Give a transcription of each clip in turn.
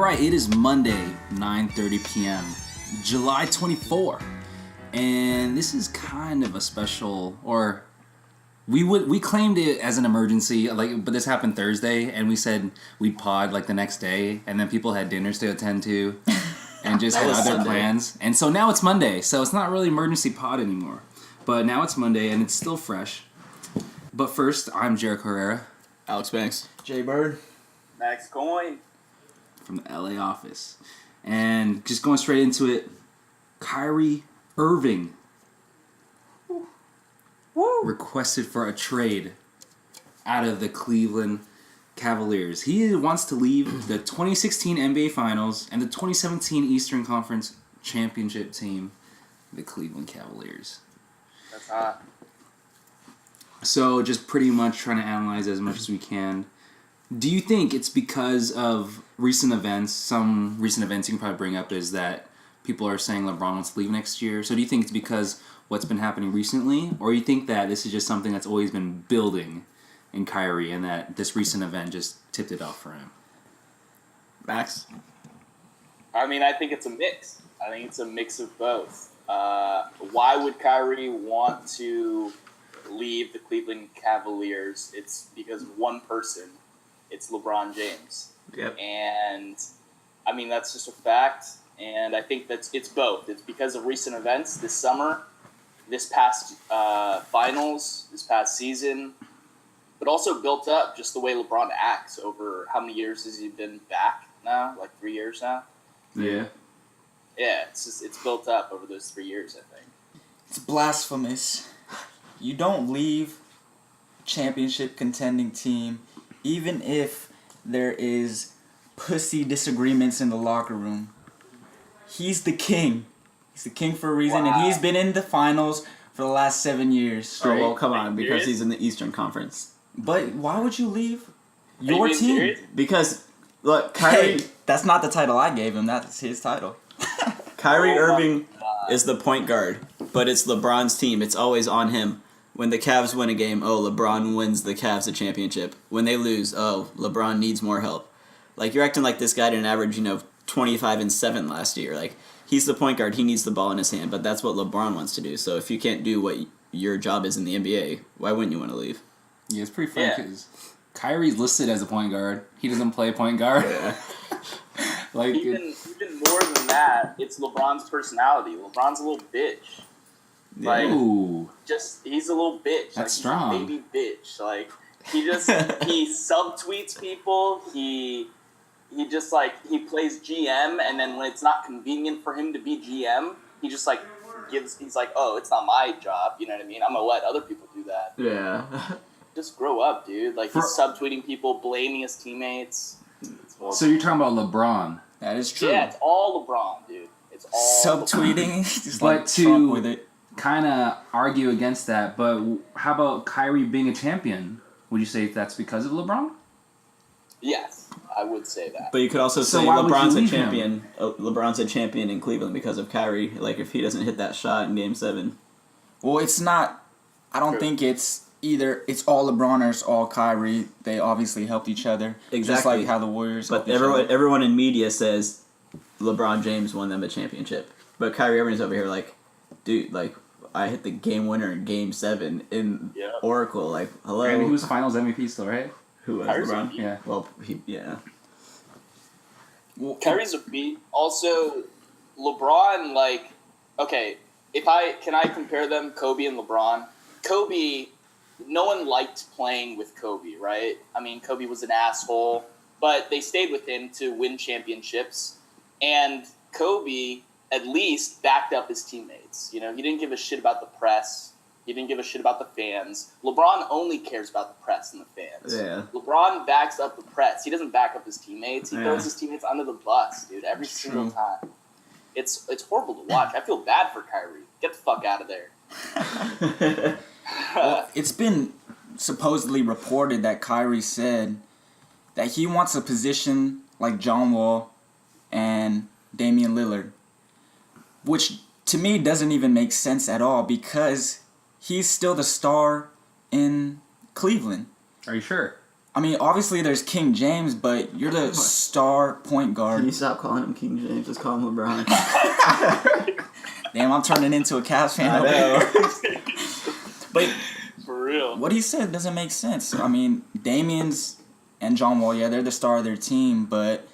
right, it is Monday, 9:30 p.m., July 24, and this is kind of a special, or we claimed it as an emergency, but this happened Thursday, and we said we'd pod like the next day, and then people had dinners to attend to, and just had other plans, and so now it's Monday, so it's not really emergency pod anymore, but now it's Monday, and it's still fresh. But first, I'm Jericho Herrera. Alex Banks. Jay Bird. Max Coin. From the LA office. And just going straight into it, Kyrie Irving requested for a trade out of the Cleveland Cavaliers. He wants to leave the 2016 NBA Finals and the 2017 Eastern Conference Championship team, the Cleveland Cavaliers. That's hot. So just pretty much trying to analyze as much as we can. Do you think it's because of recent events? Some recent events you can probably bring up is that people are saying LeBron wants to leave next year. So do you think it's because what's been happening recently? Or you think that this is just something that's always been building in Kyrie and that this recent event just tipped it off for him? Max? I mean, I think it's a mix. I think it's a mix of both. Why would Kyrie want to leave the Cleveland Cavaliers? It's because of one person. It's LeBron James. Yep. And, I mean, that's just a fact. And I think it's both. It's because of recent events this summer, this past finals, this past season, but also built up just the way LeBron acts over how many years has he been back now? Like 3 years now? Yeah. Yeah, it's built up over those 3 years, I think. It's blasphemous. You don't leave championship contending team even if there is pussy disagreements in the locker room. He's the king. He's the king for a reason, and he's been in the finals for the last 7 years. Oh, well, come on, because he's in the Eastern Conference. But why would you leave your team? Serious? Because, look, Kyrie... Hey, that's not the title I gave him. That's his title. Kyrie Irving is the point guard, but it's LeBron's team. It's always on him. When the Cavs win a game, LeBron wins the Cavs a championship. When they lose, LeBron needs more help. Like, you're acting like this guy didn't average, 25 and 7 last year. Like, he's the point guard. He needs the ball in his hand, but that's what LeBron wants to do. So if you can't do what your job is in the NBA, why wouldn't you want to leave? Yeah, it's pretty funny because Kyrie's listed as a point guard. He doesn't play point guard. Yeah. Like even more than that, it's LeBron's personality. LeBron's a little bitch. Like, he's a little bitch. That's like, strong. He's a baby bitch. Like, he subtweets people. He just, he plays GM, and then when it's not convenient for him to be GM, he just, he's like, oh, it's not my job, you know what I mean? I'm gonna let other people do that. Yeah. Just grow up, dude. Like, he's subtweeting people, blaming his teammates. So you're talking about LeBron. That is true. Yeah, it's all LeBron, dude. It's all subtweeting. LeBron. But Trump with it. kind of argue against that, but how about Kyrie being a champion? Would you say that's because of LeBron? Yes, I would say that. But you could also say why would LeBron's you a leave champion. him? LeBron's a champion in Cleveland because of Kyrie. Like, if he doesn't hit that shot in Game 7. Well, it's not. I don't think it's either. It's all LeBron or it's all Kyrie. They obviously helped each other. Exactly. Just like how the Warriors. But help each other. everyone in media says LeBron James won them a championship. But Kyrie Irving's over here like, dude, I hit the game winner in Game 7 in Oracle. Like, hello. And he was Finals MVP still, right? Who was Kyrie's LeBron? a beat. Yeah. Well, Well, Kyrie's a beat. Also, LeBron, okay, can I compare them, Kobe and LeBron? Kobe, no one liked playing with Kobe, right? I mean, Kobe was an asshole, but they stayed with him to win championships. And Kobe at least backed up his teammates. He didn't give a shit about the press. He didn't give a shit about the fans. LeBron only cares about the press and the fans. Yeah. LeBron backs up the press. He doesn't back up his teammates. He throws his teammates under the bus, dude, every single time. It's horrible to watch. I feel bad for Kyrie. Get the fuck out of there. Well, it's been supposedly reported that Kyrie said that he wants a position like John Wall and Damian Lillard, which to me doesn't even make sense at all because he's still the star in Cleveland. Are you sure? I mean, obviously there's King James, but you're the star point Can guard. you stop calling him King James? Just call him LeBron. Damn, I'm turning into a Cavs fan. I know. But For real. what he said doesn't make sense. I mean, Damian's and John Wall, yeah, they're the star of their team, but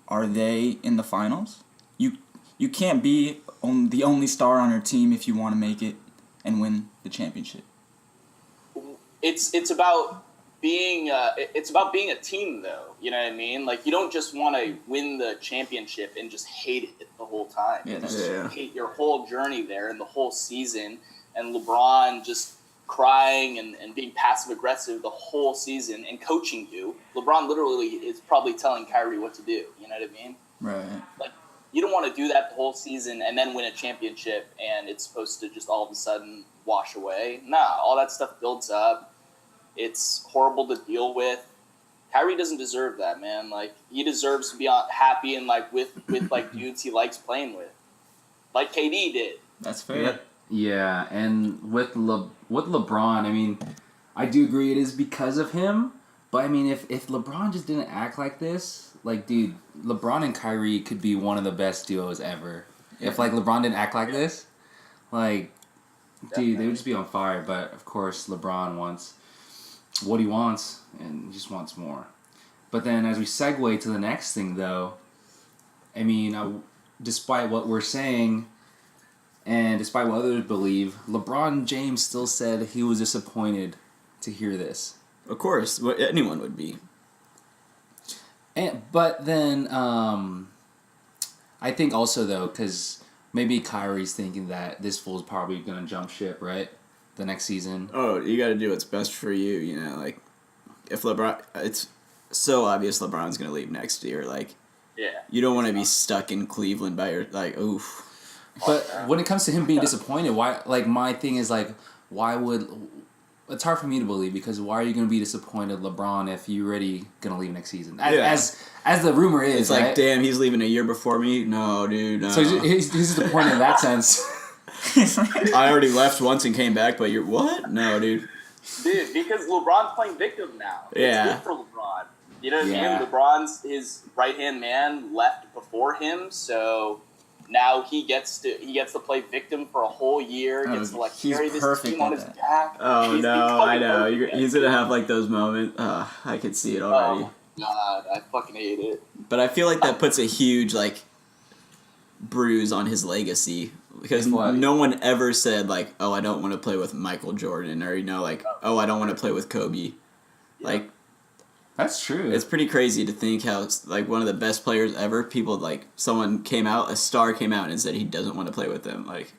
are they in the finals? You can't be the only star on your team if you want to make it and win the championship. It's about being a team, though. You know what I mean? Like, you don't just want to win the championship and just hate it the whole time. Yeah, that's Yeah. Hate your whole journey there and the whole season, and LeBron just crying and being passive aggressive the whole season and coaching you. LeBron literally is probably telling Kyrie what to do. You know what I mean? Right. Like, you don't want to do that the whole season and then win a championship and it's supposed to just all of a sudden wash away. Nah, all that stuff builds up. It's horrible to deal with. Kyrie doesn't deserve that, man. Like, he deserves to be happy and like with like dudes he likes playing with, like KD did. That's fair. Yeah, yeah, and with LeBron, I mean, I do agree it is because of him. But I mean, if LeBron just didn't act like this, like, dude, LeBron and Kyrie could be one of the best duos ever. If like LeBron didn't act like this, like, dude, they would just be on fire. But of course, LeBron wants what he wants, and he just wants more. But then, as we segue to the next thing, though, I mean, despite what we're saying, and despite what others believe, LeBron James still said he was disappointed to hear this. Of course, anyone would be. But then, I think also, though, because maybe Kyrie's thinking that this fool's probably going to jump ship, right? The next season. Oh, you got to do what's best for you, you know, like, if LeBron, it's so obvious LeBron's going to leave next year, like, Yeah. you don't want to be stuck in Cleveland by your, like, oof. But when it comes to him being disappointed, why? Like, my thing is, like, why would... It's hard for me to believe, because why are you going to be disappointed, LeBron, if you're already going to leave next season? As the rumor is, It's like, right? damn, he's leaving a year before me? No, dude, no. So he's disappointed in that sense. I already left once and came back, but you're, what? No, dude. Dude, because LeBron's playing victim now. Yeah. It's good for LeBron. You know what Yeah. I mean? LeBron's his right-hand man left before him, so now he gets to play victim for a whole year. Oh, Gets to like he's carry this perfect team on at his that. back. Oh, He's no, I becoming know. perfect. He's going to have, like, those moments. I could see it already. Oh God, I fucking hate it. But I feel like that puts a huge, like, bruise on his legacy. Because What? no one ever said, like, oh, I don't want to play with Michael Jordan. Or, you know, like, oh, I don't want to play with Kobe. Like, That's true. it's pretty crazy to think how, it's, like, one of the best players ever, people, like, a star came out and said he doesn't want to play with them. Like,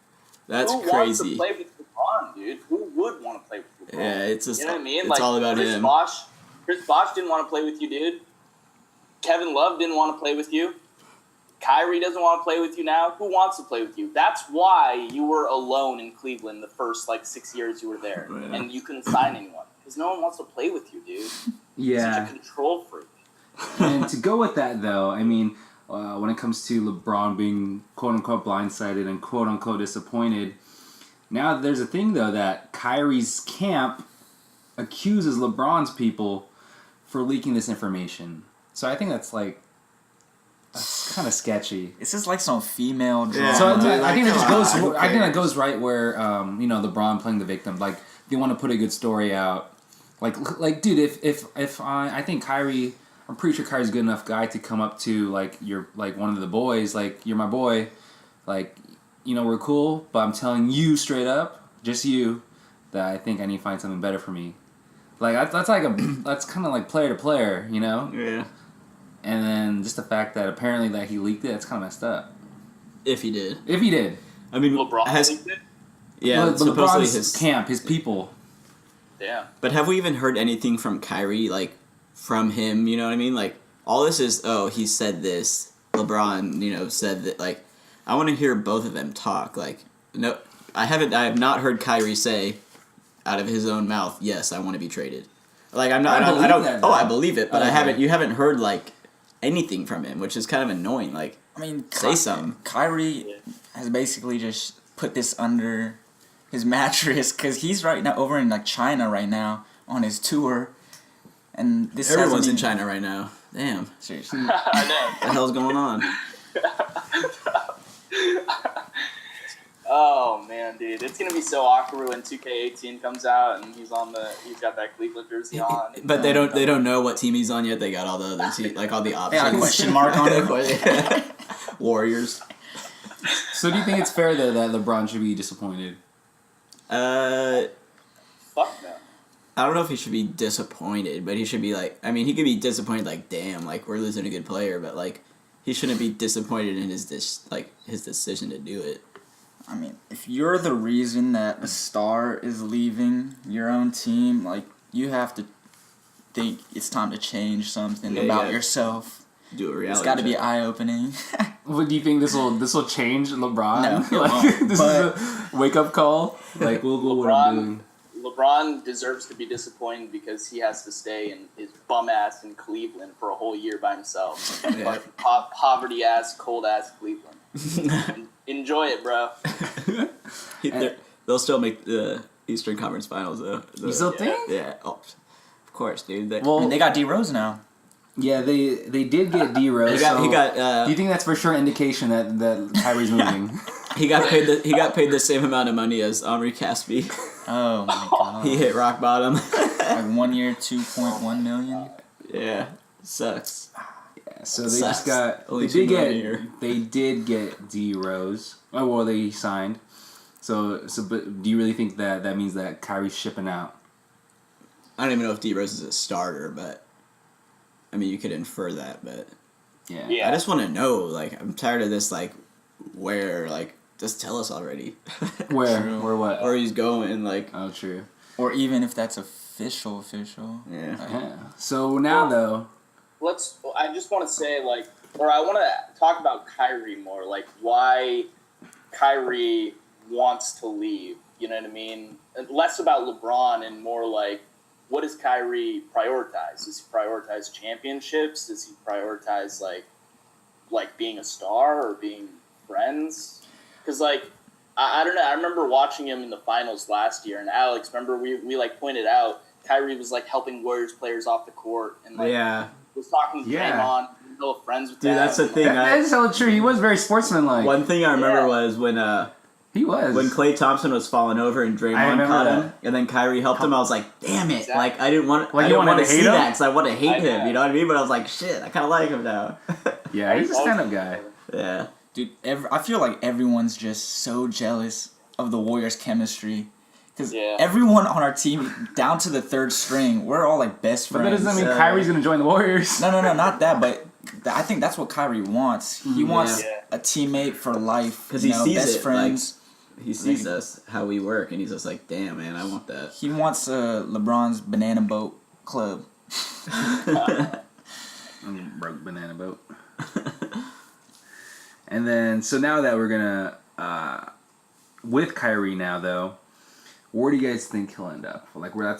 that's Who wants crazy. to play with LeBron, dude? Who would want to play with LeBron? Yeah, it's just, You know what I mean? it's Like, all about him. Chris Bosh didn't want to play with you, dude. Kevin Love didn't want to play with you. Kyrie doesn't want to play with you now. Who wants to play with you? That's why you were alone in Cleveland the first, 6 years you were there. Yeah. And you couldn't sign anyone. Because no one wants to play with you, dude. yeah. Such a control freak. And to go with that, though, I mean, when it comes to LeBron being quote-unquote blindsided and quote-unquote disappointed, now there's a thing, though, that Kyrie's camp accuses LeBron's people for leaking this information. So I think that's kind of sketchy. This is like some female drama. Yeah. So dude, I think that just goes. who I think that cares? goes right where LeBron playing the victim. Like, they want to put a good story out. Like, dude, if I think Kyrie, I'm pretty sure Kyrie's a good enough guy to come up to one of the boys, like, you're my boy, like, we're cool, but I'm telling you straight up, just you, that I think I need to find something better for me. Like, that's kind of like player to player, Yeah. And then just the fact that apparently that he leaked it, that's kind of messed up. If he did. If he did. I mean, LeBron leaked it? yeah, But supposedly LeBron's his camp, his people. Yeah. But have we even heard anything from Kyrie, like, from him, you know what I mean? Like, all this is, oh, he said this, LeBron, said that, like, I want to hear both of them talk, like, no, I have not heard Kyrie say, out of his own mouth, yes, I want to be traded. Like, I believe it, but Okay. you haven't heard, like, anything from him, which is kind of annoying, like, I mean, say something. Kyrie has basically just put this under his mattress because he's right now over in China right now on his tour, And this Everyone's in hasn't China right now. Damn. Seriously. I know. What the hell's going on? Oh man, dude, it's gonna be so awkward when 2K18 comes out and he's got that Cleveland jersey on. But they don't know what team he's on yet. They got all the other like all the options. Yeah, question mark on it. Warriors. So do you think it's fair though that LeBron should be disappointed? Uh, Fuck no. I don't know if he should be disappointed, but he should be like. I mean, he could be disappointed. Like, damn, like we're losing a good player, but like he shouldn't be disappointed in his decision to do it. I mean, if you're the reason that a star is leaving your own team, like, you have to think it's time to change something about yourself. Do a reality. It's got to be check. eye-opening. What do you think this will change LeBron? No, it Like, won't, this but- is a wake up call. Like we'll go what I'm doing. LeBron deserves to be disappointed because he has to stay in his bum ass in Cleveland for a whole year by himself. Yeah. Poverty ass, cold ass Cleveland. Enjoy it, bro. They'll still make the Eastern Conference Finals though. You still think? Yeah. Oh, of course, dude. Well, I mean, they got D Rose now. yeah, they did get D Rose. he got. Do you think that's for sure indication that Kyrie's moving? He got paid the same amount of money as Omri Caspi. Oh, my God. He hit rock bottom. Like 1 year, 2.1 million. Yeah, sucks. Yeah, so they Sucks. just got Only they $2 million a year. did get D Rose. Oh well, they signed. So but do you really think that means that Kyrie's shipping out? I don't even know if D Rose is a starter, but I mean you could infer that. But Yeah. Yeah. I just want to know. Like, I'm tired of this. Like, where? Like, just tell us already. Where? True. Where what? Where he's going? Like, Oh, true. Or even if that's official. yeah. Yeah. So now though, I just want to say, like, or I want to talk about Kyrie more, like, why Kyrie wants to leave, you know what I mean? And less about LeBron and more like, what does Kyrie prioritize? Does he prioritize championships? Does he prioritize, like being a star or being friends? Because, like, I don't know, I remember watching him in the finals last year, and Alex, remember we like, pointed out Kyrie was, like, helping Warriors players off the court, and, like, Yeah. was talking to Yeah. Draymond, still friends with Dude, them. that's the thing. that is so true. He was very sportsmanlike. One thing I remember Yeah. was when He was. when Klay Thompson was falling over and I Draymond remember caught that. him, and then Kyrie helped him. I was like, damn it! Exactly. Like, I didn't want. Like, I you didn't wanted want to to hate see him? that because I want to hate I him. know. You know what I mean? But I was like, shit, I kind of like him now. Yeah, he's a stand-up guy. Yeah. Dude, I feel like everyone's just so jealous of the Warriors' chemistry. Because Yeah. everyone on our team, down to the third string, we're all, like, best But friends. that doesn't mean Uh, Kyrie's gonna join the Warriors. No, not that, but I think that's what Kyrie wants. He wants Yeah. a teammate for life. 'Cause you he know, sees best it, friends. He sees us how we work, and he's just like, damn, man, I want that. He wants LeBron's banana boat club. Broke banana boat. And then, so now that we're gonna, with Kyrie now though, where do you guys think he'll end up? Like, where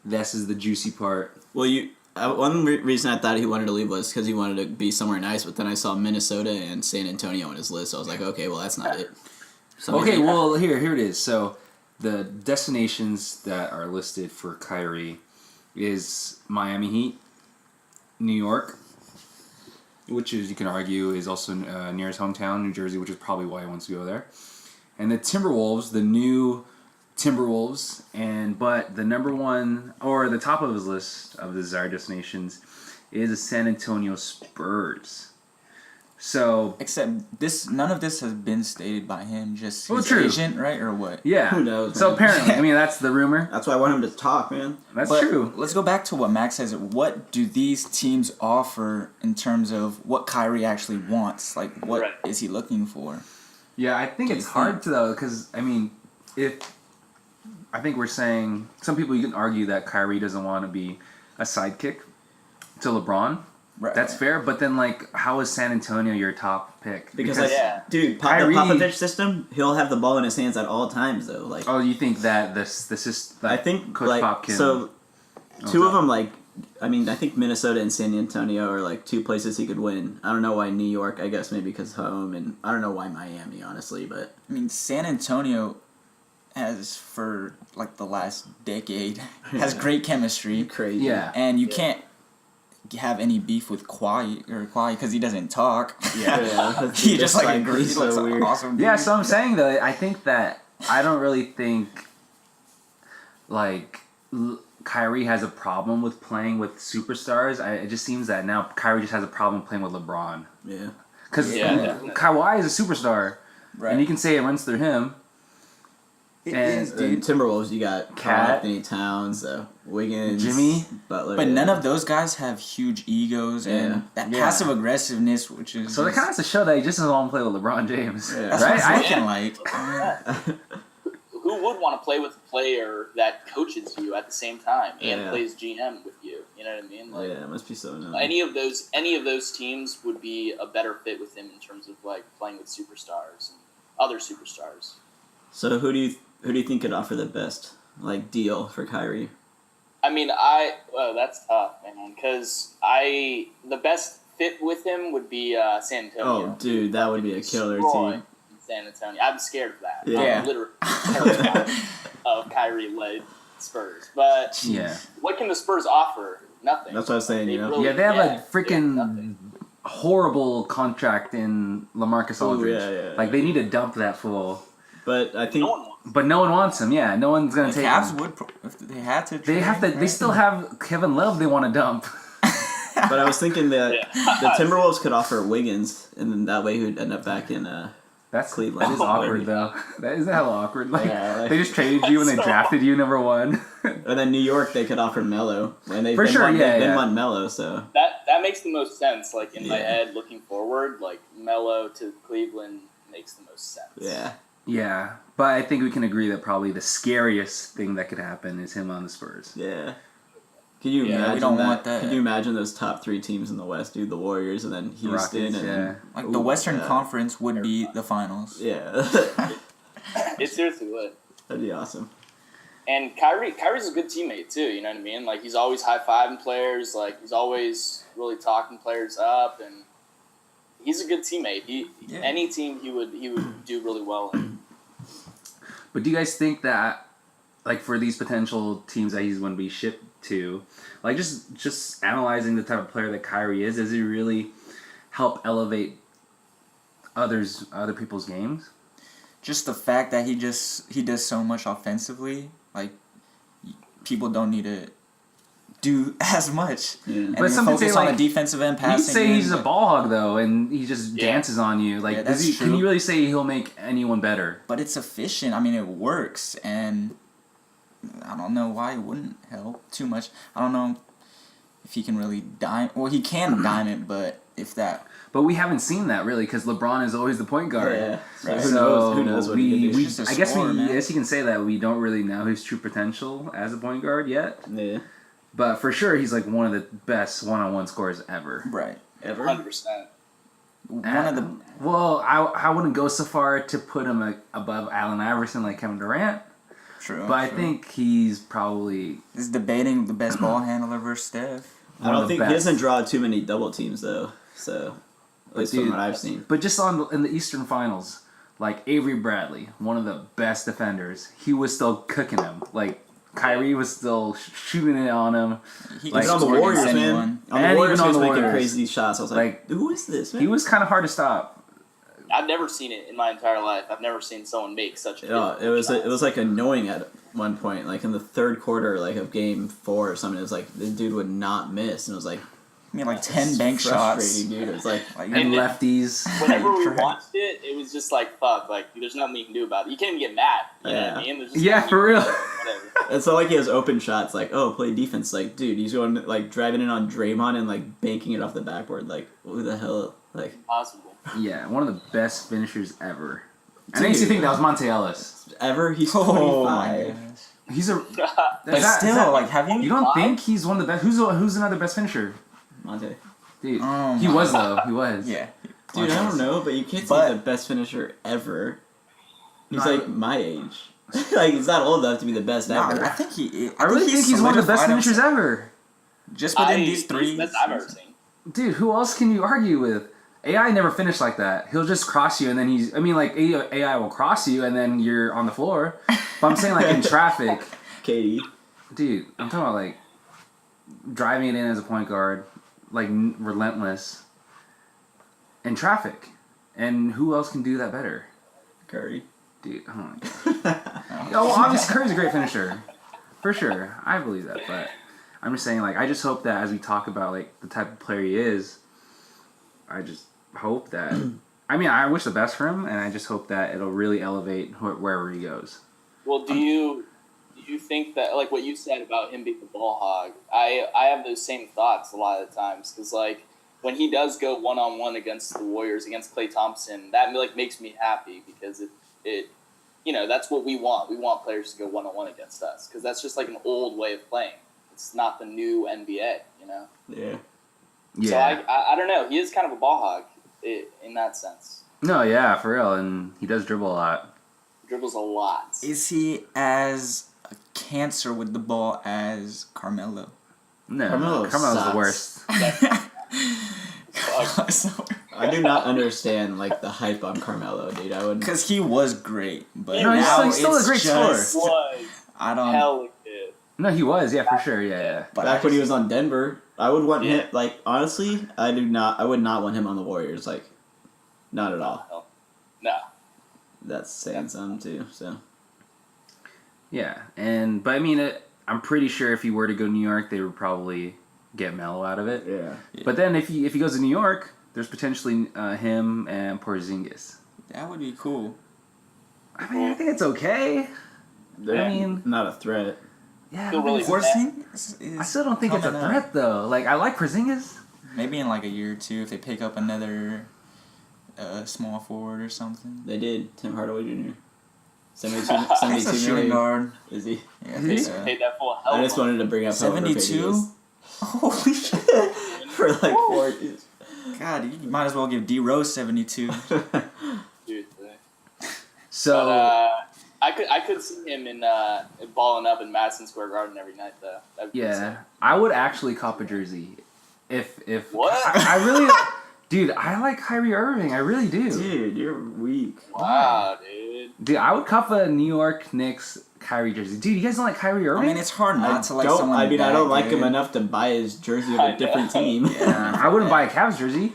this is the juicy part. Well, one reason I thought he wanted to leave was because he wanted to be somewhere nice, but then I saw Minnesota and San Antonio on his list, so I was like, okay, well, that's not it. So Okay, maybe- well, here it is. So, the destinations that are listed for Kyrie is Miami Heat, New York, which is, you can argue, is also near his hometown, New Jersey, which is probably why he wants to go there. And the Timberwolves, the new Timberwolves, but the number one, or the top of his list of desired destinations is the San Antonio Spurs. So, Except none of this has been stated by him, just Well, his true. agent, right? Or what? yeah. Who knows, So man? apparently, I mean, that's the rumor. That's why I want him to talk, man. That's But true. let's go back to what Max says. What do these teams offer in terms of what Kyrie actually wants? Like, what is Right. he looking for? Yeah, I think Do it's you hard think? to though, because I mean, I think we're saying some people you can argue that Kyrie doesn't want to be a sidekick to LeBron. Right. That's fair, but then like, how is San Antonio your top pick? Because like, Yeah. dude, the Kyrie- Popovich system, he'll have the ball in his hands at all times, though. Like, Oh, you think that this is I like think Coach like Pop can? so. Oh, Two of sorry. them, like, I mean, I think Minnesota and San Antonio are like two places he could win. I don't know why New York. I guess maybe because home, and I don't know why Miami, honestly. But I mean, San Antonio has for like the last decade has great chemistry, Crazy. Yeah. and you can't have any beef with Kawhi because he doesn't talk. Yeah. He just like like, agrees. he's Like, so weird. awesome. Yeah, dude. so I'm saying though, I think that I don't really think like Kyrie has a problem with playing with superstars. It just seems that now Kyrie just has a problem playing with LeBron. Yeah. Because Yeah, definitely. Kawhi is a superstar, Right. and you can say it runs through him. It and- is, In dude. Timberwolves, you got Cat. Anthony Towns, Wiggins, Jimmy. Butler. But none of those guys have huge egos Yeah. and that Yeah. passive aggressiveness, which is So that kind of has to show that he just doesn't want to play with LeBron James, Yeah. that's right? what it's looking like. Who would want to play with a player that coaches you at the same time and Yeah. plays GM with you? You know what I mean? Oh, yeah, it must be so annoying. Any of those teams would be a better fit with him in terms of like playing with superstars and other superstars. So who do you think could offer the best like deal for Kyrie? I mean, that's tough, man. Because the best fit with him would be San Antonio. Oh, dude, that would be a killer Destroy team. San Antonio. I'm scared of that. Yeah. I'm literally terrified of Kyrie-led Spurs. But Yeah. what can the Spurs offer? Nothing. That's what I was saying. They You know. really- Yeah, they have Yeah, a they have freaking nothing. horrible contract in LaMarcus Ooh, Aldridge. yeah. Like they need to dump that fool, But I think No one wants. but no one wants him. Yeah, no one's gonna The take Cavs him. would, if they had to. They have to. trade, They right? still have Kevin Love. They want to dump. But I was thinking that Yeah. the Timberwolves could offer Wiggins, and then that way he'd end up back in. That's Cleveland. That is awkward though. That is hella awkward. Like, Yeah, like- they just traded you and they So drafted you number one. And then New York, they could offer Melo, and they've For been sure, want, yeah, they've been yeah. want Melo, so That makes the most sense. Like in my Yeah. head, looking forward, like Melo to Cleveland makes the most sense. yeah. Yeah, but I think we can agree that probably the scariest thing that could happen is him on the Spurs. Yeah. Can you Yeah, we imagine don't that? want that. Can you imagine those top three teams in the West, dude? The Warriors, and then Houston, Rockets, and yeah. Like the Ooh, Western yeah. Conference would be the finals. Yeah, It seriously would. that'd be awesome. And Kyrie's a good teammate too. You know what I mean? Like he's always high fiving players. Like he's always really talking players up, and he's a good teammate. Yeah. Any team he would do really well in. But do you guys think that, like, for these potential teams that he's going to be shipped to, like, just analyzing the type of player that Kyrie is, does he really help elevate other people's games? Just the fact that he does so much offensively, like people don't need to do as much. Yeah. And But then some could focus say, on like, the defensive end You passing. say he's a end, ball hog though, and he just Yeah. dances on you. Like, Yeah, does that's he? Can true. you really say he'll make anyone better? but it's efficient. I mean, it works, and I don't know why it wouldn't help too much. I don't know if he can really dime. Well, he can dime it, but if that. But we haven't seen that really because LeBron is always the point guard. Yeah. Right. Who knows what he could do? He's just a I guess scorer, man. you can say that we don't really know his true potential as a point guard yet. Yeah. But for sure, he's like one of the best one-on-one scorers ever. Right. Ever? 100%. One of the. Well, I wouldn't go so far to put him above Allen Iverson like Kevin Durant, True. but I true. think he's probably Is debating the best ball handler versus Steph. I one of don't the think best. he doesn't draw too many double teams though. So at least dude, from what I've seen. But just in the Eastern Finals, like Avery Bradley, one of the best defenders, he was still cooking him. Like Kyrie was still shooting it on him. He Like, can on the score against Warriors, man. anyone. On the And Warriors, even he was on the making Warriors. crazy shots. I was like, who is this, man? He was kind of hard to stop. I've never seen it in my entire life. I've never seen someone make such a Yeah, difficult it shot. was like annoying at one point, like in the third quarter, like of game 4 or something. It was like the dude would not miss, and it was like I mean, like 10 bank frustrating, shots. dude. It was like Like, And And- lefties. Whenever we Correct. watched it, it was just like, fuck, like, there's nothing you can do about it. You can't even get mad. You know what I Yeah. mean? There's just Yeah, nothing for you real. can do, whatever. it's not like he has open shots. Like, oh, play defense. Like, dude, he's going like driving in on Draymond and like banking it off the backboard. Like, who the hell? Like, Impossible. Yeah, one of the best finishers ever. And I Dude. used to think that was Monte Ellis. ever he's oh my 25. gosh. He's a. But is that- still, is that- like, have you? you don't 25? think he's one of the best? Who's another best finisher? Monte. Dude, Oh he my was though. He was. Yeah. Dude, I don't know, but you can't say But- he's the best finisher ever. He's No, like my age. Like, he's not old enough to be the best No, ever. I think he. I really think he's one of the best finishers ever. ever. Just within He's these the three. best I've ever seen. Dude, who else can you argue with? AI never finished like that. He'll just cross you, and then AI will cross you, and then you're on the floor. But I'm saying, like, in traffic, Katie. dude, I'm talking about, like, driving it in as a point guard, like, relentless, in traffic. And who else can do that better? Curry. Dude, oh my god. Well, obviously, Curry's a great finisher. For sure. I believe that, but I'm just saying, like, I just hope that as we talk about, like, the type of player he is, I just hope that... I mean, I wish the best for him, and I just hope that it'll really elevate wherever he goes. Well, do you think that, like, what you said about him being the ball hog, I have those same thoughts a lot of the times, because, like, when he does go one-on-one against the Warriors, against Klay Thompson, that, like, makes me happy, because it you know, that's what we want. We want players to go one-on-one against us, because that's just, like, an old way of playing. It's not the new NBA, you know? Yeah. So I don't know. He is kind of a ball hog in that sense. No, yeah, for real, and he does dribble a lot. Dribbles a lot. Is he as a cancer with the ball as Carmelo? No, Carmelo's the worst. I do not understand, like, the hype on Carmelo, dude. I would... Because he was great, but No, now he's still a it's great just, scorer. Was I don't... hell good. No, he was, yeah, for sure, yeah. But Back when he was on Denver, I would want Yeah. him, like, honestly, I would not want him on the Warriors, like, not at all. Hell. No. That's saying something, too, so. Yeah, but I mean, I'm pretty sure if he were to go to New York, they would probably get Melo out of it. Yeah. But then if he goes to New York, there's potentially him and Porzingis. That would be cool. I mean, I think it's okay. They're I mean- not a threat. Yeah, Feel really Porzingis is I still don't think it's a coming up. threat though. Like, I like Porzingis. Maybe in like a year or two if they pick up another small forward or something. They did. Tim Hardaway Jr. 72, That's 72 a shooting million. guard. Is he? Yeah, I Is think he? so. Paid that full hell. I just wanted to bring up how overpaid he 72? is. Holy shit. For like 4 years. God, you might as well give D Rose 72. Dude, So but I could see him in balling up in Madison Square Garden every night though. That'd be yeah, insane. I would actually cop a jersey if What? I really, dude, I like Kyrie Irving. I really do. Dude, you're weak. Wow, dude. Dude, I would cop a New York Knicks Kyrie jersey. Dude, you guys don't like Kyrie I Irving? mean, it's hard not to like don't, someone I mean, I that don't like him good. enough to buy his jersey of I a different know. team. I wouldn't buy a Cavs jersey,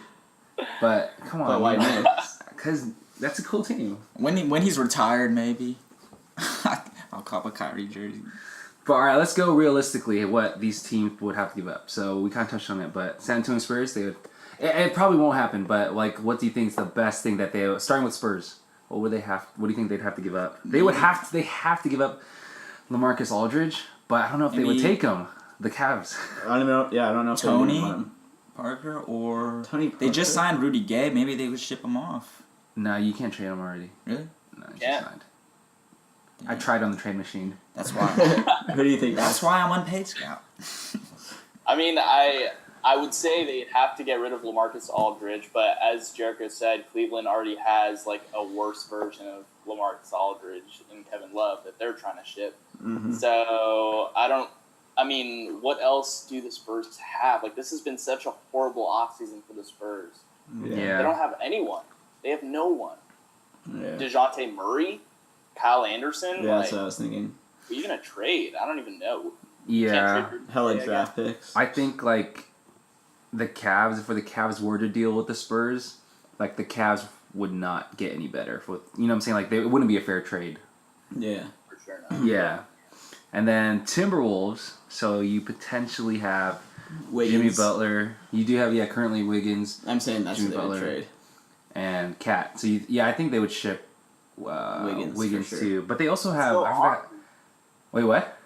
but come on, But why not? Because that's a cool team. When he's retired, maybe. I'll cop a Kyrie jersey. But all right, let's go realistically at what these teams would have to give up. So we kind of touched on it, but San Antonio Spurs, they would. It probably won't happen, but like, what do you think is the best thing that they, starting with Spurs? What would they have? What do you think they'd have to give up? They would have to. They have to give up LaMarcus Aldridge, but I don't know if they would Maybe- take him. The Cavs. I don't know. Yeah, I don't know if Tony? they want him. Parker or Tony they just Parker? signed Rudy Gay. Maybe they would ship him off. No, you can't trade him already. Really? No, he's Yeah. just signed. I tried on the trade machine. That's why. Who do you think? That's why I'm unpaid scout. I mean, I would say they'd have to get rid of LaMarcus Aldridge, but as Jericho said, Cleveland already has like a worse version of LaMarcus Aldridge in Kevin Love that they're trying to ship. Mm-hmm. So I mean, what else do the Spurs have? Like, this has been such a horrible offseason for the Spurs. Yeah. They don't have anyone. They have no one. Yeah. DeJounte Murray, Kyle Anderson. Yeah, like, that's what I was thinking. who are you gonna trade? I don't even know. Yeah. Can't trade for Hella DeJounte, I draft picks. I think like the Cavs, if the Cavs were to deal with the Spurs, like the Cavs would not get any better. You know what I'm saying? Like it wouldn't be a fair trade. Yeah. guess, for sure. Not. Yeah. And then Timberwolves. So you potentially have Wiggins. Jimmy Butler. You do have currently Wiggins I'm saying that's Jimmy what they would Butler. trade. and Cat. So I think they would ship Wiggins, Wiggins for sure. too. But they also have. So I forgot. Wait, what?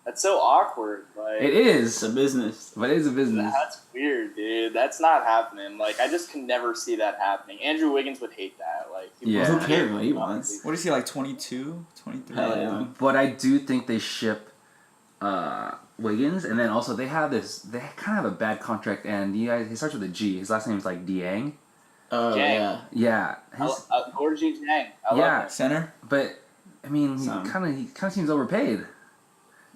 That's so awkward. Like, It is, It's a business. but it is a business. That's weird, dude. That's not happening. Like, I just can never see that happening. Andrew Wiggins would hate that. Like, Yeah. Who cares what he wants? What is he, like 22, 23? Hell yeah. But I do think they ship Wiggins, and then also they have this. They kind of have a bad contract, and he starts with a G. His last name is like Dieng. Oh, Jang. yeah. Yeah, his, Gorgie Jang. I love Yeah. him. Center? but I mean, he Some. kind of seems overpaid.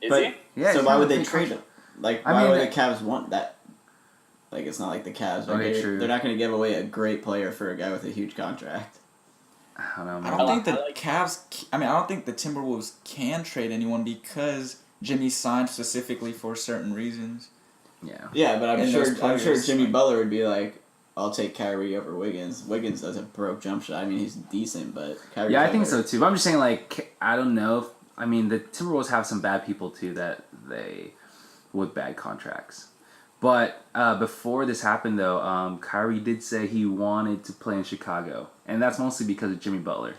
Is But- he? Yeah. So he's why kinda would they overpaid trade him? contract. Like, I why mean, would the Cavs want that? Like, it's not like the Cavs. Like, Okay, true. they're not going to give away a great player for a guy with a huge contract. I don't know, I man. don't think the I like- Cavs. I mean, I don't think the Timberwolves can trade anyone because Jimmy signed specifically for certain reasons. Yeah. Yeah, but I'm And sure those I'm sure players, Jimmy like- Butler would be like, I'll take Kyrie over Wiggins. Wiggins doesn't broke jump shot. I mean, he's decent, but Kyrie. Yeah, I think so too. But I'm just saying, like, I don't know. I mean, the Timberwolves have some bad people too that they with bad contracts. But before this happened, though, Kyrie did say he wanted to play in Chicago, and that's mostly because of Jimmy Butler.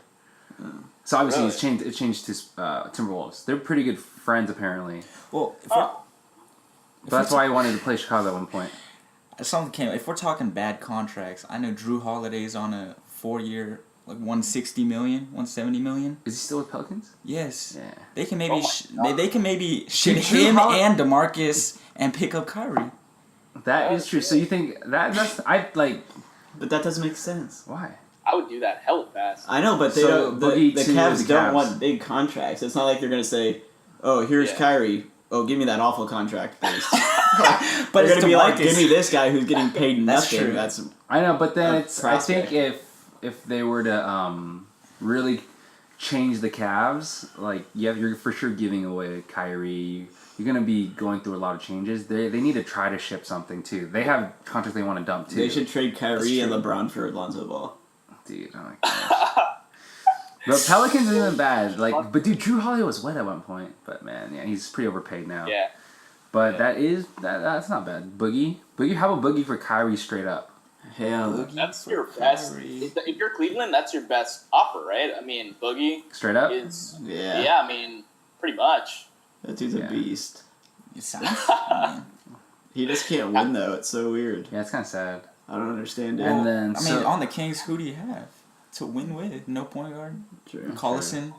So obviously, Really? it changed to Timberwolves. They're pretty good friends, apparently. Well, if But that's why he wanted to play Chicago at one point. something came. If we're talking bad contracts, I know Drew Holiday's on a 4-year, like 160 million, 170 million. Is he still with Pelicans? Yes. Yeah. They can maybe Oh my they can maybe ship Drew him Holiday- and DeMarcus and pick up Kyrie. That is true. So you think that's I like But that doesn't make sense. why? I would do that hella fast. I know, but they So, don't. The Boogie to Cavs the don't Cavs. want big contracts. It's not like they're gonna say, "Oh, here's Yeah. Kyrie. Oh, give me that awful contract first." But They're it's gonna be like, DeMarcus. "Give me this guy who's getting paid That's nothing." true. That's I know, but then A it's. I think prospect. if they were to really change the Cavs, like you're for sure giving away Kyrie. You're gonna be going through a lot of changes. They need to try to ship something too. They have contracts they want to dump too. they should trade Kyrie and true. LeBron for Lonzo Ball. Dude, oh my gosh. The Pelicans isn't bad. Like, but dude, Drew Holiday was wet at one point. But man, yeah, he's pretty overpaid now. Yeah. But Yeah. that's not bad. Boogie, how about Boogie for Kyrie straight up? Hell, Boogie That's for your best. Kyrie. If you're Cleveland, that's your best offer, right? I mean, Boogie Straight up. is. yeah, Yeah, I mean, pretty much. that dude's Yeah. a beast. It sounds. I mean, He just can't win though. It's so weird. Yeah, it's kind of sad. I don't understand it. And then I mean, on the Kings, who do you have to win with? No point guard. True. Collison.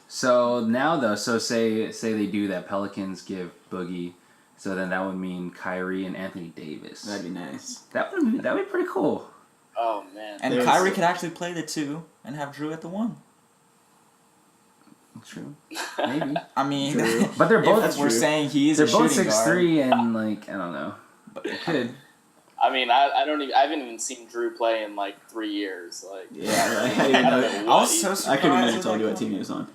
So now though, so say they do that. Pelicans give Boogie, so then that would mean Kyrie and Anthony Davis. That'd be nice. That'd be pretty cool. Oh man. And There's- Kyrie could actually play the 2 and have Drew at the 1. True, maybe. I mean, True. But they're both if we're true. saying he is they're a both shooting guard. 6'3" and like I don't know. But They could. I mean, I don't even. I haven't even seen Drew play in like 3 years. Like. Yeah, like, I didn't I don't know. know I what was so he's- surprised. I couldn't even with told you that what team he comment.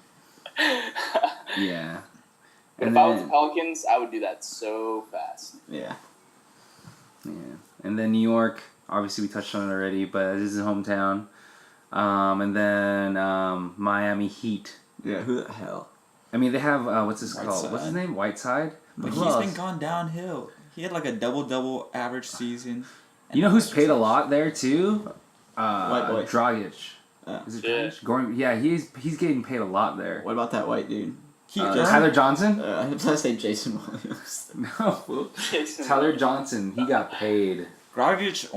was on. Yeah. But And if I was the then, Pelicans, I would do that so fast. Yeah. yeah. And then New York. Obviously, we touched on it already, but this is his hometown. And then Miami Heat. Yeah. Who the hell? I mean, they have what's this called? Whiteside. What's his name? Whiteside. But Who he's else? been gone downhill. He had like a double average season. You know who's paid a lot there too? White boy. Dragic. Is it Yeah. Dragic? Gordon, yeah, he's getting paid a lot there. What about that white dude? He Tyler Johnson? I was gonna say Jason Williams. No. Tyler Johnson. He got paid. Dragic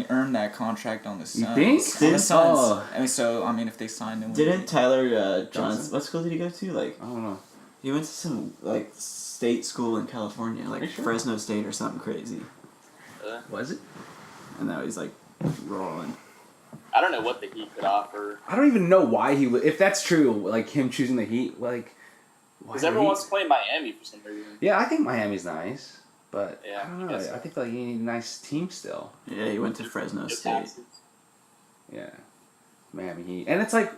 earned that contract on the You Suns. think? On the Suns. Oh. I mean, if they signed him. Didn't Tyler Johnson? Johnson? What school did he go to? Like I don't know. he went to some like state school in California, Are like you sure? Fresno State or something crazy. Was it? And now he's like rolling. I don't know what the Heat could offer. I don't even know why he would. If that's true, like him choosing the Heat, like. Why Because the everyone Heat? wants to play in Miami for some reason. Yeah, I think Miami's nice, but Yeah, I don't I know. guess so. I think like you need a nice team still. Yeah, he went to Fresno No State. taxes. Yeah, Miami Heat, and it's like,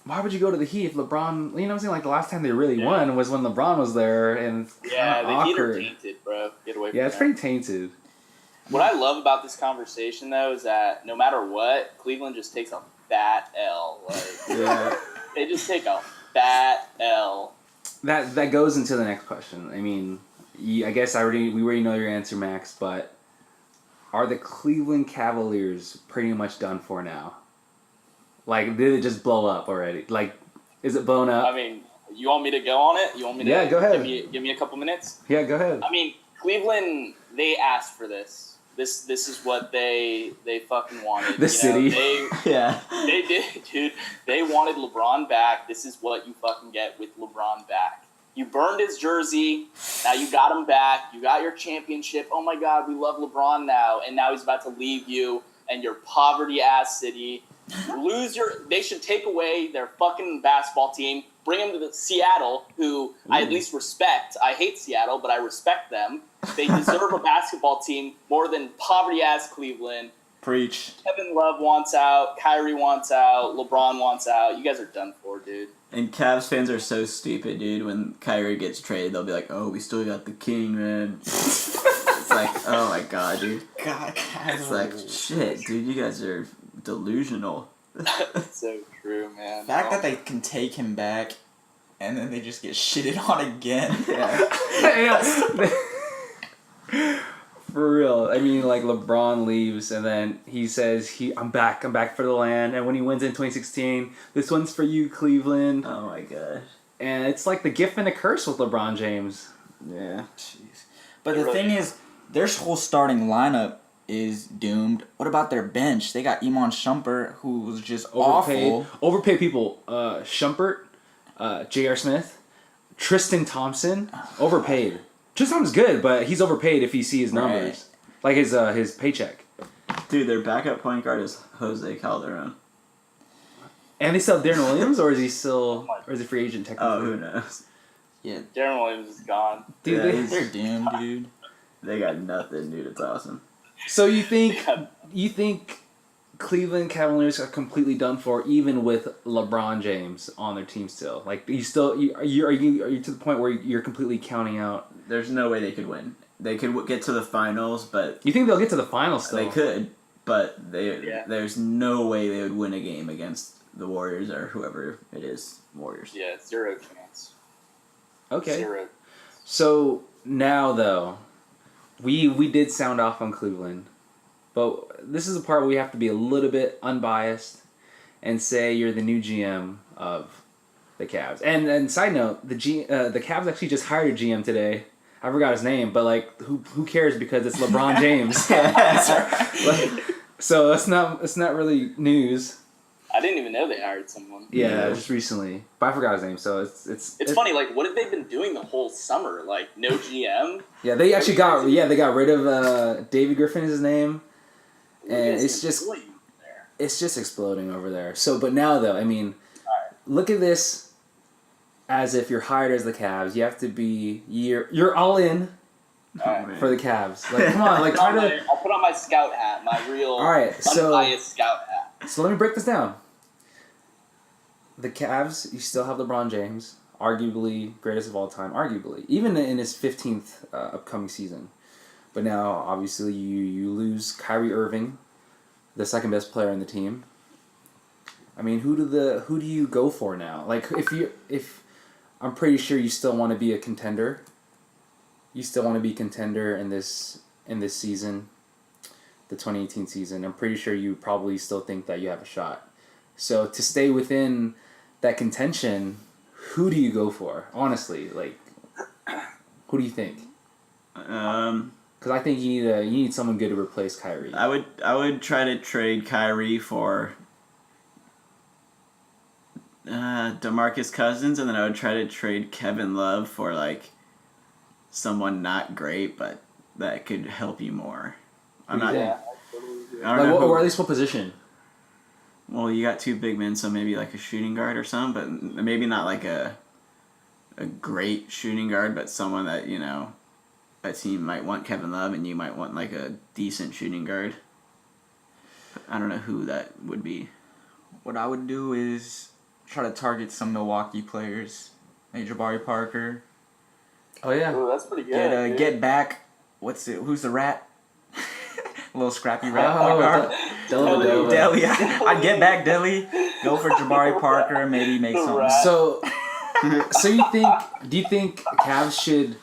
why would you go to the Heat if LeBron? You know what I'm saying? Like the last time they really Yeah. won was when LeBron was there, and it's Yeah, kinda the Heat are awkward. tainted, bro. Get away from Yeah, it's them. pretty tainted. What I love about this conversation, though, is that no matter what, Cleveland just takes a fat L. Like, Yeah. they just take a fat L. That goes into the next question. I mean, I guess we already know your answer, Max. But are the Cleveland Cavaliers pretty much done for now? Like, did it just blow up already? Like, is it blown up? I mean, you want me to go on it? You want me to? Yeah, go ahead. Give me a couple minutes. Yeah, go ahead. I mean, Cleveland, they asked for this. This is what they fucking wanted. The city. Yeah. They did, dude. They wanted LeBron back. This is what you fucking get with LeBron back. You burned his jersey. Now you got him back. You got your championship. Oh my God, we love LeBron now. And now he's about to leave you and your poverty ass city. They should take away their fucking basketball team. Bring him to Seattle, who I at least respect. I hate Seattle, but I respect them. They deserve a basketball team more than poverty-ass Cleveland. Preach. Kevin Love wants out. Kyrie wants out. LeBron wants out. You guys are done for, dude. And Cavs fans are so stupid, dude. When Kyrie gets traded, they'll be like, "Oh, we still got the king, man." It's like, oh my god, dude. God, It's like, shit, dude. You guys are delusional. So true, man. The fact that they can take him back and then they just get shitted on again. For real. I mean, like, LeBron leaves, and then he says, I'm back for the land. And when he wins in 2016, this one's for you, Cleveland. Oh my gosh. And it's like the gift and the curse with LeBron James. Yeah. Jeez. But the thing is, their whole starting lineup is doomed. What about their bench? They got Iman Shumpert, who was just awful. Overpaid people. Shumpert, J.R. Smith, Tristan Thompson, overpaid. Tristan Thompson's good, but he's overpaid if you see his numbers. Like his paycheck. Dude, their backup point guard is Jose Calderon. And they still have Darren Williams, or is he free agent technically? Oh, who knows? Yeah, Darren Williams is gone. Dude, Yeah, they're doomed, dude. They got nothing, dude. It's awesome. So you think Cleveland Cavaliers are completely done for, even with LeBron James on their team still? Like, are you to the point where you're completely counting out? There's no way they could win. They could get to the finals, but You think they'll get to the finals still? they could. But there's no way they would win a game against the Warriors or whoever it is. Warriors. Yeah, 0 chance. Okay. 0. So now though, we did sound off on Cleveland, but this is the part where we have to be a little bit unbiased and say you're the new GM of the Cavs. And side note, the Cavs actually just hired a GM today. I forgot his name, but like who cares because it's LeBron James. So it's not really news. I didn't even know they hired someone. Yeah, just recently, but I forgot his name. So It's funny. Like, what have they been doing the whole summer? Like, no GM. Yeah, they actually got rid of David Griffin is his name, and it's just exploding over there. So, but now though, I mean, look at this as if you're hired as the Cavs. You have to be you're all in for the Cavs. Like, come on, like try to. I'll put on my scout hat, my real unbiased scout hat. So let me break this down. The Cavs, you still have LeBron James, arguably greatest of all time, arguably, even in his 15th upcoming season. But now, obviously, you lose Kyrie Irving, the second best player on the team. I mean, who do you go for now? Like, if I'm pretty sure you still want to be a contender. You still want to be a contender in this season, the 2018 season. I'm pretty sure you probably still think that you have a shot. So to stay within that contention, who do you go for? Honestly, like, who do you think? Because I think you need someone good to replace Kyrie. I would try to trade Kyrie for DeMarcus Cousins, and then I would try to trade Kevin Love for like someone not great, but that could help you more. I don't know or at least what position? Well, you got two big men, so maybe like a shooting guard or something, but maybe not like a great shooting guard, but someone that, you know, a team might want Kevin Love and you might want like a decent shooting guard. I don't know who that would be. What I would do is try to target some Milwaukee players, like Jabari Parker. Oh yeah. Ooh, that's pretty good. Get back. Who's the rat? A little scrappy rat. Deli. I'd get back Deli. Go for Jabari Parker. Maybe make something. So do you think Cavs should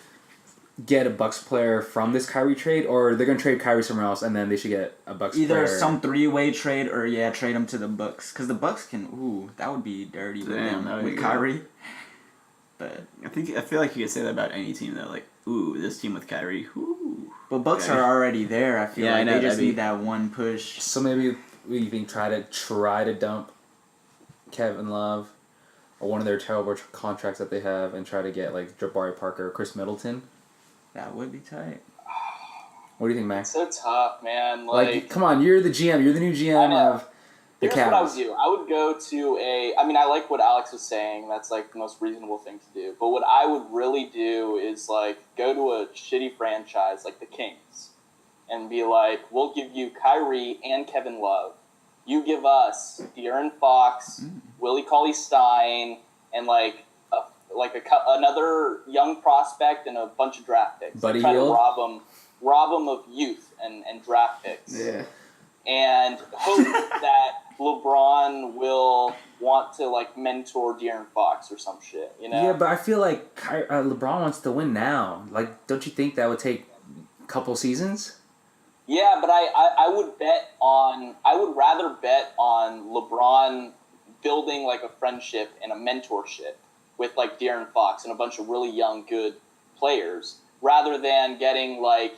get a Bucks player from this Kyrie trade, or they're gonna trade Kyrie somewhere else and then they should get a Bucks player? Either some 3-way trade or trade him to the Bucks, because the Bucks can. Ooh, that would be dirty with Kyrie. But I feel like you could say that about any team though. Like, ooh, this team with Kyrie. Ooh. But Bucks are already there. I feel like I know, they just need that one push. So maybe we think try to dump Kevin Love or one of their terrible contracts that they have and try to get like Jabari Parker or Chris Middleton. That would be tight. What do you think, Max? So tough, man. Like, come on, you're the GM. You're the new GM of Here's what I would do. I would go to I like what Alex was saying. That's like the most reasonable thing to do. But what I would really do is like go to a shitty franchise like the Kings and be like, we'll give you Kyrie and Kevin Love. You give us De'Aaron Fox, Willie Cauley-Stein, and another young prospect and a bunch of draft picks. Buddy try Hield? to rob them of youth and draft picks. Yeah. And hope that LeBron will want to like mentor De'Aaron Fox or some shit, you know? Yeah, but I feel like LeBron wants to win now. Like, don't you think that would take a couple seasons? Yeah, but I would rather bet on LeBron building like a friendship and a mentorship with like De'Aaron Fox and a bunch of really young, good players, rather than getting like,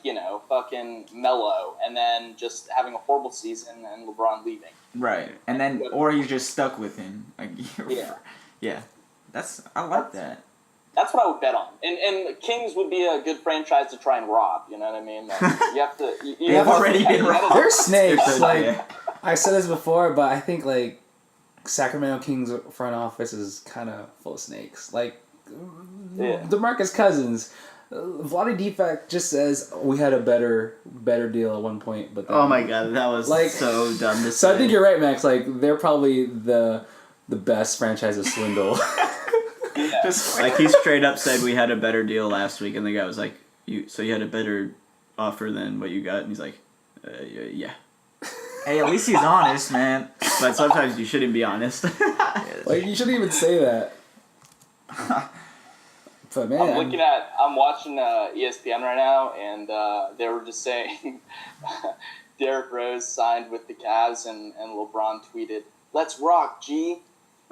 fucking Melo and then just having a horrible season and LeBron leaving. Right. And then, or you're just stuck with him. Like, Yeah. Yeah. I like that. That's what I would bet on. And Kings would be a good franchise to try and rob, you know what I mean? Like, you have to... They've already been robbed. They're snakes. They're so Like, bad. I said this before, but I think like Sacramento Kings front office is kind of full of snakes. Like, DeMarcus Cousins, Vlade Divac just says we had a better deal at one point, but then, Oh my god, that was Like- so dumb to say. So I think you're right, Max. Like, they're probably the best franchise of swindle. Just Like, he straight up said we had a better deal last week, and the guy was like, you had a better offer than what you got? And he's like, yeah. Hey, at least he's honest, man. But sometimes you shouldn't be honest. Like, you shouldn't even say that. But man, I'm watching ESPN right now, and they were just saying Derrick Rose signed with the Cavs, and LeBron tweeted, "Let's rock, G."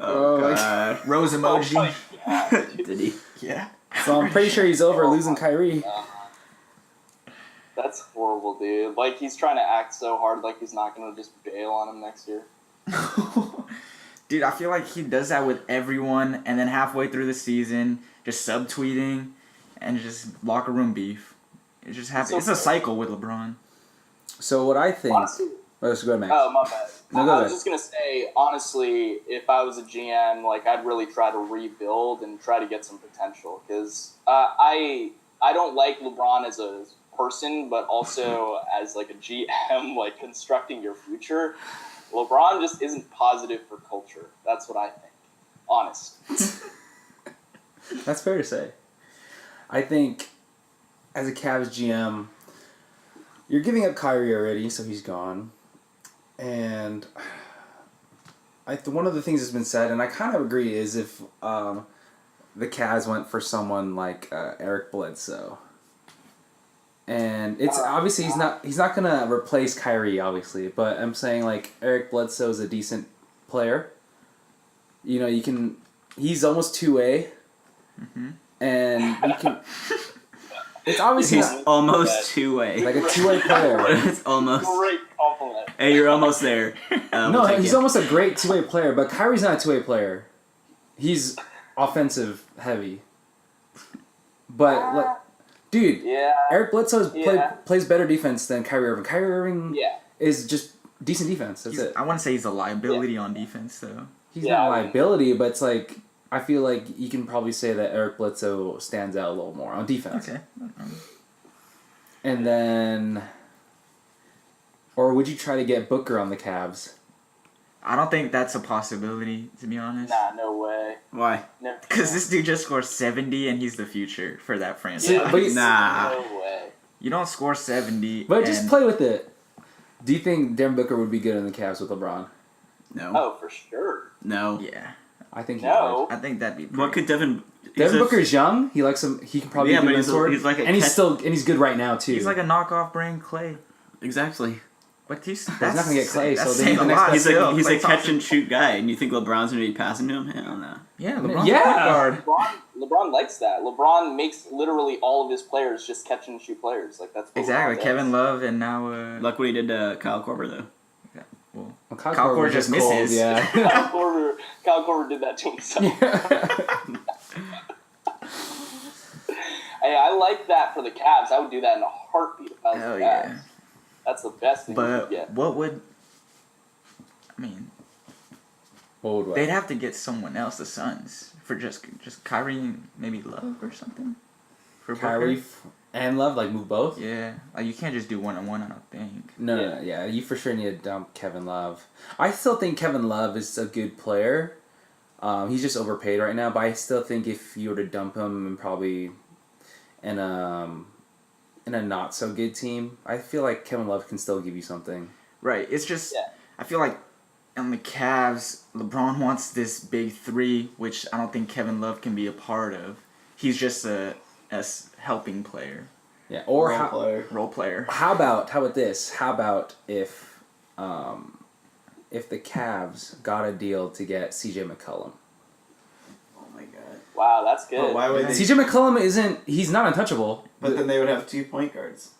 Oh, Oh, god. Rose emoji. Oh my God, dude. Did he? Yeah. so I'm pretty sure he's over losing Kyrie. That's horrible, dude. Like, he's trying to act so hard like he's not going to just bail on him next year. Dude, I feel like he does that with everyone, and then halfway through the season, just subtweeting and just locker room beef. It just happens. It's a cycle with LeBron. So what I think. Honestly, Let's go, Max. oh, my bad. No, go I ahead. was just going to say, honestly, if I was a GM, like, I'd really try to rebuild and try to get some potential. Because I don't like LeBron as a person, but also as, like, a GM, like, constructing your future. LeBron just isn't positive for culture. That's what I think. Honest. That's fair to say. I think, as a Cavs GM, you're giving up Kyrie already, so he's gone. And one of the things that's been said, and I kind of agree, is if the Cavs went for someone like Eric Bledsoe. And it's obviously he's not gonna replace Kyrie, obviously, but I'm saying like Eric Bledsoe is a decent player. You know, he's almost 2A. Mm-hmm. And you can. It's obviously He's not almost 2-way. like a 2A player. It's almost. Great compliment. Hey, you're almost there. No, he's almost a great 2A player, but Kyrie's not a 2A player. He's offensive heavy. But like, dude, Yeah. Eric Bledsoe Yeah. plays better defense than Kyrie Irving. Kyrie Irving Yeah. is just decent defense. That's it. I wouldn't say he's a liability on defense, though. He's Yeah, not a I mean- liability, but it's like I feel like you can probably say that Eric Bledsoe stands out a little more on defense. Okay. And then, or would you try to get Booker on the Cavs? I don't think that's a possibility, to be honest. Nah, no way. Why? No. Because this dude just scored 70, and he's the future for that franchise. Yeah, but he's- Nah. No way. You don't score 70. But just and- play with it. Do you think Devin Booker would be good in the Cavs with LeBron? No. Oh, for sure. No. Yeah. I think he No. I think that'd be pretty. What could Devin... would. Devin Booker's young. He likes him. He can probably Yeah, be a but good he's a- mentor. he's like a and he's catch- he's good right now too. He's like a knockoff Brain Clay. Exactly. But he's not gonna get Clay, so that's they saying need the a next lot guy. He's still. a Clay catch Thompson- and shoot guy, and you think LeBron's gonna be passing to him? Hell no. Yeah, LeBron's Yeah. a point guard. LeBron likes that. LeBron makes literally all of his players just catch and shoot players. Like that's what Exactly. LeBron does. Kevin Love and now Look what he did to Kyle Korver, though. well, Well, Kyle Korver Korver just cold, misses. Yeah. Kyle Korver did that to himself. Hey, I like that for the Cavs. I would do that in a heartbeat if I was hell the Cavs. yeah. That's the best thing you could But get. what would? I mean, What would They'd have to get someone else, the Suns, for just Kyrie and maybe Love or something. For Kyrie Booker. and Love, like, move both? Yeah, like you can't just do 1-on-1. I don't think. No, yeah, you for sure need to dump Kevin Love. I still think Kevin Love is a good player. He's just overpaid right now, but I still think if you were to dump him and probably in a not so good team, I feel like Kevin Love can still give you something. Right. It's just I feel like on the Cavs, LeBron wants this big three, which I don't think Kevin Love can be a part of. He's just a helping player, Yeah, or role player. how about this? How about if the Cavs got a deal to get CJ McCollum? Oh my god. Wow, that's good. But why would they? CJ McCollum he's not untouchable. But then they would have 2 point guards.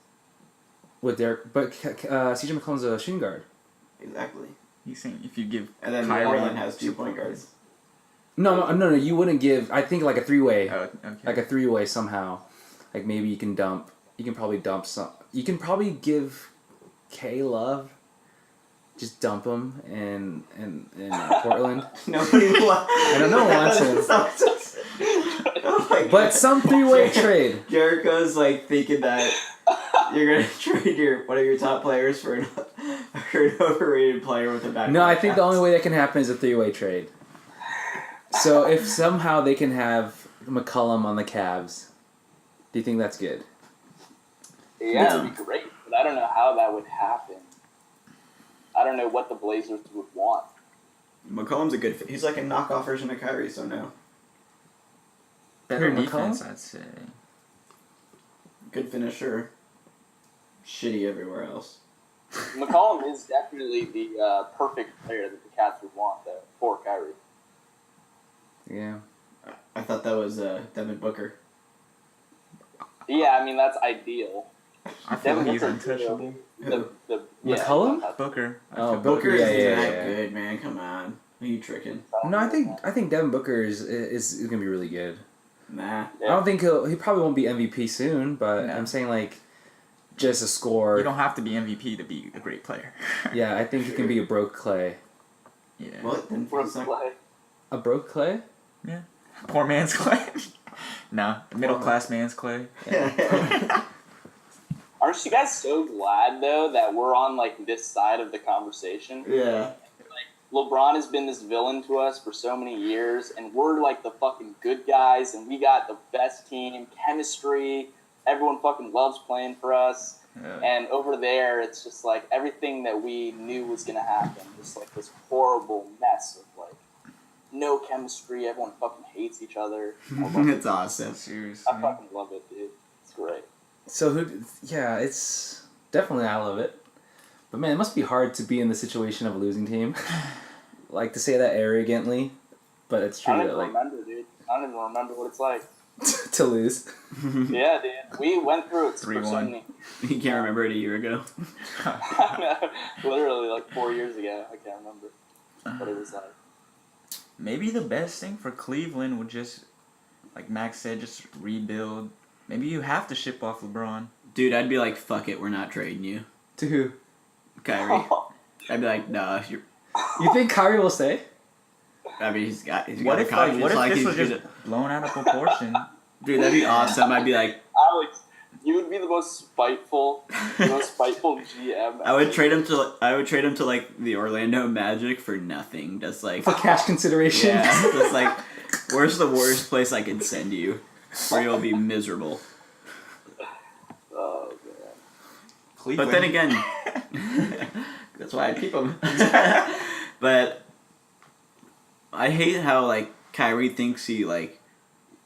But CJ McCollum's a shooting guard. Exactly. He's saying if you give And then Kyrie Portland has 2 point guards. No, you wouldn't give. I think like a 3-way. Oh, okay. Like a 3-way somehow. Like maybe you can probably dump some. You can probably give K Love. Just dump him in Portland. Nobody wants. I don't know wants him. Oh my god. But some 3-way trade. Jericho's like thinking that you're gonna trade one of your top players for an overrated player with a back. No, I think the only way that can happen is a 3-way trade. So if somehow they can have McCollum on the Cavs, do you think that's good? Yeah, it'd be great, but I don't know how that would happen. I don't know what the Blazers would want. McCollum's a good fit. He's like a knockoff version of Kyrie, so no. Better Who, defense, McCollum? I'd say. Good finisher. Shitty everywhere else. McCollum is definitely the perfect player that the Cats would want, though, for Kyrie. Yeah. I thought that was Devin Booker. Yeah, I mean, that's ideal. I feel Devin he's Booker, untouchable. McCollum? Booker. Oh, Booker yeah, isn't yeah, that yeah. good, man. Come on. Who are you tricking? No, I think Devin Booker is gonna be really good. Nah. I don't think he probably won't be MVP soon, but No. I'm saying like just a score. You don't have to be MVP to be a great player. Yeah, I think he can be a broke Clay. Yeah. What? Then For he's not- play. A broke Clay? Yeah. Poor man's Clay. No, middle class man's Clay. Aren't you guys so glad, though, that we're on, like, this side of the conversation? Yeah. LeBron has been this villain to us for so many years, and we're, like, the fucking good guys, and we got the best team, chemistry, everyone fucking loves playing for us. And over there, it's just like everything that we knew was going to happen. Just like this horrible mess of like no chemistry. Everyone fucking hates each other. It's awesome. Seriously. I fucking love it, dude. It's great. So it's definitely I love it. But man, it must be hard to be in the situation of a losing team. Like to say that arrogantly, but it's true. I don't that, even like remember, dude. I don't even remember what it's like. to lose. Yeah, dude. We went through it for so 3-1. many. You can't remember it a year ago. Literally like 4 years ago. I can't remember what it was like. Maybe the best thing for Cleveland would just, like Max said, just rebuild. Maybe you have to ship off LeBron. Dude, I'd be like, fuck it, we're not trading you. To who? Kyrie. I'd be like, nah, you're... You think Kyrie will stay? I mean, he's got What a if contract. what It's if this he's was just gonna- blown out of proportion? Dude, that'd be awesome. I'd be like, Alex, you would be the most spiteful GM. I would trade him to like the Orlando Magic for nothing. Just like For cash consideration? yeah, just like where's the worst place I can send you where you'll be miserable. Oh man. Cleveland. But then again, that's why I keep him. But I hate how like Kyrie thinks he like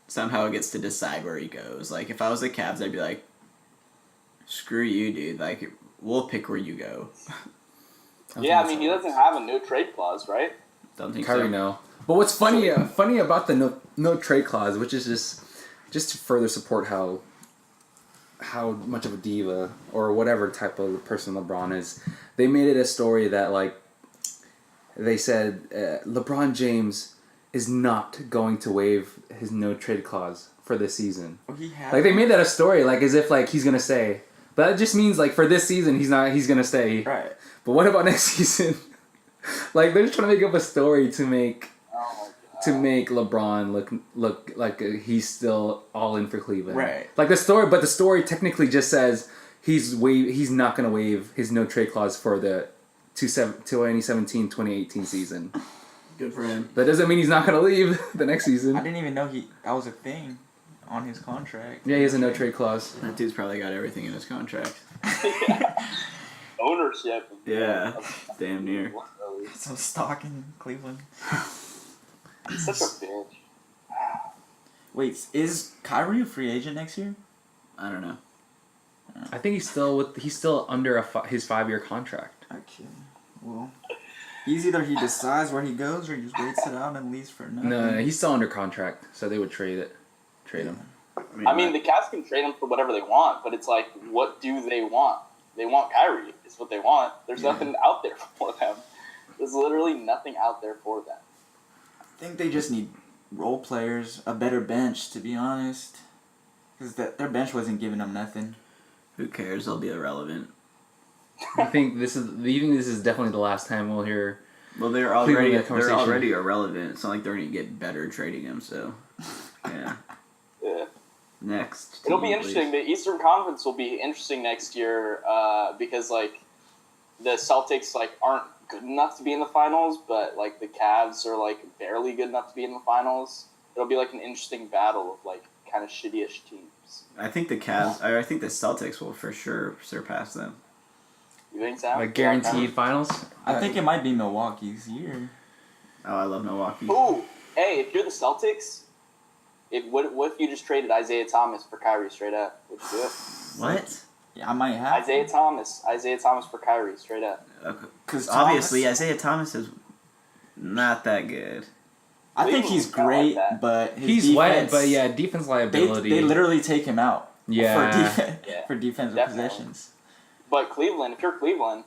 somehow gets to decide where he goes. Like if I was the Cavs, I'd be like, screw you, dude. Like we'll pick where you go. Yeah, I mean he doesn't have a no trade clause, right? Don't think Kyrie so. no. But what's funny about the no trade clause, which is just to further support how much of a diva or whatever type of person LeBron is, they made it a story that like they said LeBron James is not going to waive his no trade clause for this season. Like they made that a story, like as if like he's gonna stay. But that just means like for this season he's gonna stay. Right. But what about next season? Like they're just trying to make up a story to make Oh my god. LeBron look like he's still all in for Cleveland. Right. Like the story technically just says he's not going to waive his no trade clause for the 2017-2018 season. Good for him. That doesn't mean he's not going to leave the next season. I didn't even know that was a thing on his contract. Yeah, he has a no trade clause. That dude's probably got everything in his contract. Ownership. Yeah, damn near. So stock in Cleveland. Such a bitch. Wait, is Kyrie a free agent next year? I don't know. I think he's still under his 5-year contract. Okay. Well, either he decides where he goes or he just waits it out and leaves for nothing. No, he's still under contract, so they would trade him. I mean, the Cavs can trade him for whatever they want, but it's like, what do they want? They want Kyrie. Is what they want. There's nothing out there for them. There's literally nothing out there for them. I think they just need role players, a better bench, to be honest. Because their bench wasn't giving them nothing. Who cares? They'll be irrelevant. I think this is definitely the last time we'll hear. Well, they're Cleveland in that already conversation. irrelevant. It's not like they're gonna get better trading him. So, yeah. Yeah. Next. It'll be team, interesting. please. The Eastern Conference will be interesting next year because like the Celtics like aren't good enough to be in the finals, but like the Cavs are like barely good enough to be in the finals. It'll be like an interesting battle of like kind of shitty-ish teams. I think the Cavs. I think the Celtics will for sure surpass them. You think so? Like guaranteed finals. I think it might be Milwaukee's year. Oh, I love Milwaukee. Ooh, hey, if you're the Celtics, what if you just traded Isaiah Thomas for Kyrie straight up? Would you do it? What? Yeah, I might have. Isaiah Thomas for Kyrie straight up. Because Obviously, Isaiah Thomas is not that good. I think he's Kinda like great, that. but his He's defense, wet, but yeah, defense they liability. literally take him out. Yeah. Yeah, for defensive definitely. possessions. But Cleveland, if you're Cleveland,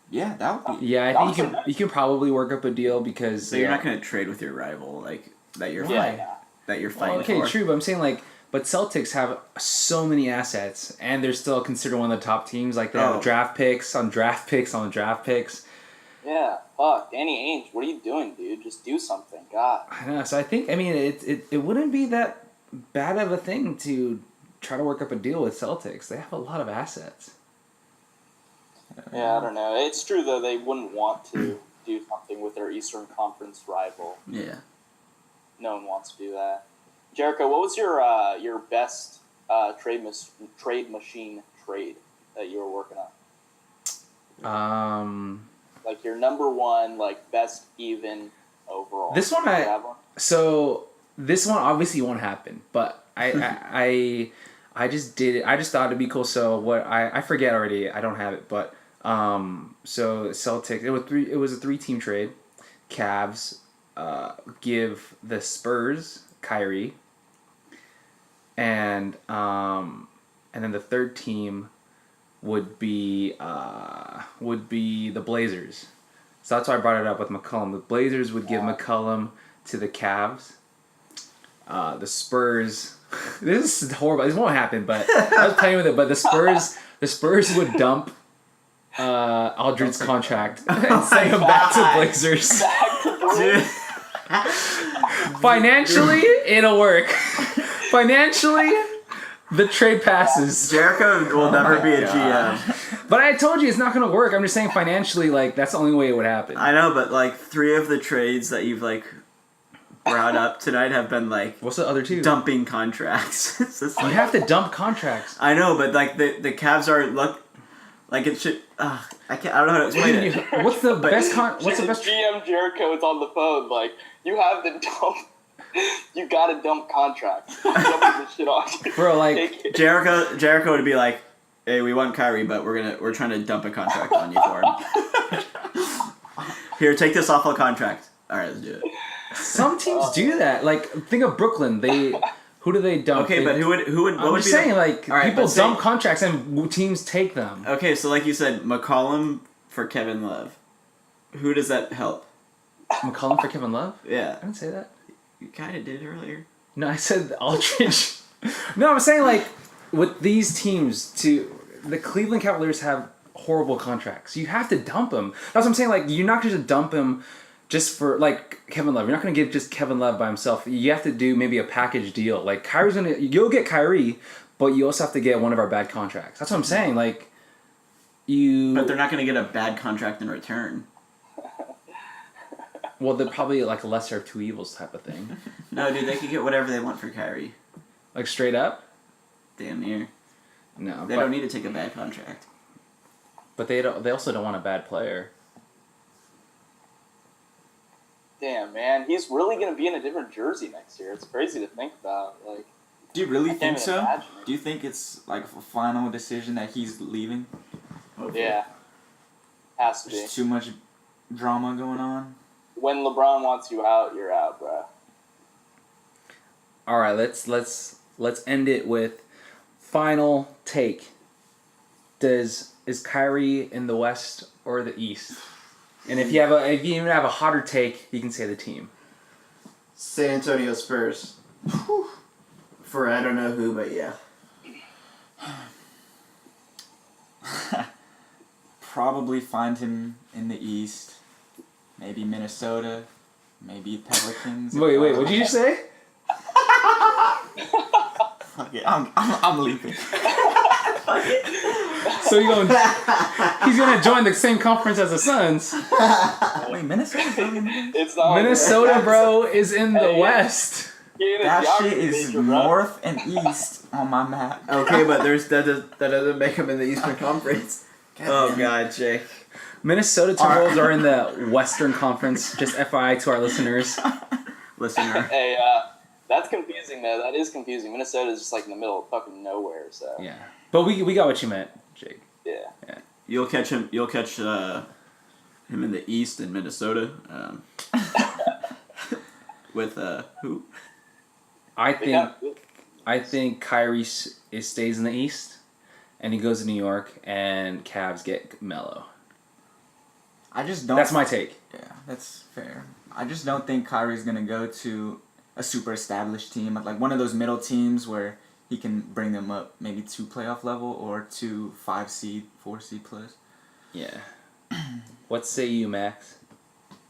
Yeah, that would be. Yeah, I think you can probably work up a deal because So you're not going to trade with your rival like that. You're Why? fighting okay, for. true, but I'm saying like, but Celtics have so many assets, and they're still considered one of the top teams. Like they have Oh. draft picks on draft picks on draft picks. yeah, fuck, Danny Ainge, what are you doing, dude? Just do something, God. I know. So I think it wouldn't be that bad of a thing to try to work up a deal with Celtics. They have a lot of assets. Yeah, I don't know. It's true though; they wouldn't want to do something with their Eastern Conference rival. Yeah. No one wants to do that. Jericho, what was your best trade machine trade that you were working on? Like your number one, like best even overall. This one Do you have one? So this one obviously won't happen, but I just did it. I just thought it'd be cool. So what I forget already. I don't have it, but so Celtics. It was a 3-team trade. Cavs give the Spurs Kyrie, and then the third team would be the Blazers. So that's why I brought it up with McCollum. The Blazers would give McCollum to the Cavs. The Spurs. This is horrible. This won't happen, but I was playing with it. But the Spurs would dump Aldridge's contract and send him back to Blazers. Back to Brooklyn. Financially, it'll work. Financially, the trade passes. Jericho will never be a GM. But I told you it's not gonna work. I'm just saying financially, like that's the only way it would happen. I know, but like 3 of the trades that you've like brought up tonight have been like What's the other two? dumping contracts. It's just You like, have to dump contracts. I know, but like the Cavs are like it should. I can't. I don't know how to explain it. What's the best What's the best? GM Jericho is on the phone. Like, you have to dump. You gotta dump contracts. Dump this shit off. Bro, like Take it. Jericho would be like, "Hey, we want Kyrie, but we're trying to dump a contract on you for him. Here, take this awful contract. All right, let's do it." some teams do that. Like think of Brooklyn. Who do they dump? Okay, but who would? What I'm would just be saying, the, like All right, people but say- dump contracts and teams take them. Okay, so like you said, McCollum for Kevin Love. Who does that help? McCollum for Kevin Love? Yeah, I didn't say that. you kind of did earlier. No, I said Aldridge. No, I'm saying like with these teams, the Cleveland Cavaliers have horrible contracts. You have to dump him. That's what I'm saying. Like, you're not going to dump him just for, like, Kevin Love. You're not going to give just Kevin Love by himself. You have to do maybe a package deal. Like, you'll get Kyrie, but you also have to get one of our bad contracts. That's what I'm saying. Like, But they're not going to get a bad contract in return. Well, they're probably like a lesser of two evils type of thing. No, dude, they could get whatever they want for Kyrie. Like, straight up? Damn near. No. They don't need to take a bad contract. But they also don't want a bad player. Damn, man, he's really gonna be in a different jersey next year. It's crazy to think about. Like, Do you really I can't think even so? imagine it. Do you think it's like a final decision that he's leaving? Yeah, has to be. There's too much drama going on. When LeBron wants you out, you're out, bro. All right, let's end it with final take. Is Kyrie in the West or the East? And if you even have a hotter take, you can say the team. San Antonio Spurs. For I don't know who, but yeah. Probably find him in the East. Maybe Minnesota. Maybe Pelicans. Wait, what did you just say? Okay, I'm leaving. So he's gonna join the same conference as the Suns. Wait, Minnesota's not in the East? It's not Minnesota, bro, is in the West. That shit is north and east on my map. Okay, but that doesn't make them in the Eastern Conference. God, Jake. Minnesota Timberwolves are in the Western Conference. Just FYI to our listeners. Listener. Hey, that's confusing though. That is confusing. Minnesota is just like in the middle of fucking nowhere. So Yeah, but we got what you meant, Jake. yeah. You'll catch him in the East in Minnesota. With who? I think Kyrie stays in the East, and he goes to New York, and Cavs get Melo. I just don't. That's my take. Yeah, that's fair. I just don't think Kyrie's gonna go to a super established team, like one of those middle teams where he can bring them up maybe to playoff level or to 5 seed, 4 seed plus. Yeah. What say you, Max?